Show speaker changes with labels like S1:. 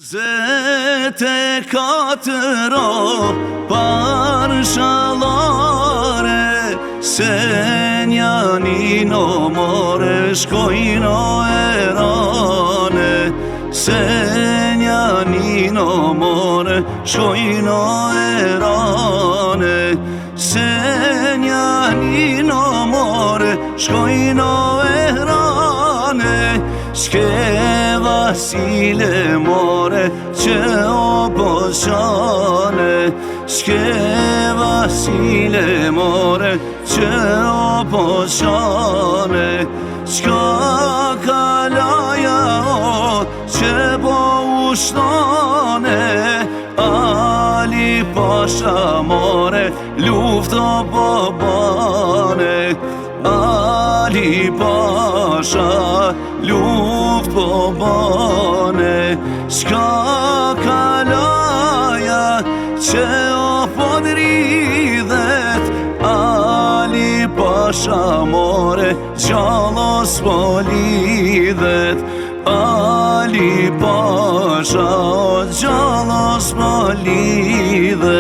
S1: Zete katëra parshallare, se njani no more shkojno erane, se njani no more shkojno erane, se njani no more shkojno erane. Shke Vasile more që o poshane, shke Vasile more që o poshane, qka kalaja o që po ushtane, Ali Pasha more lufto po bane, Ali Pasha luft po bane, shka kalaja që o po dridhet, Ali Pasha more gjallos po lidhet, Ali Pasha gjallos po lidhet.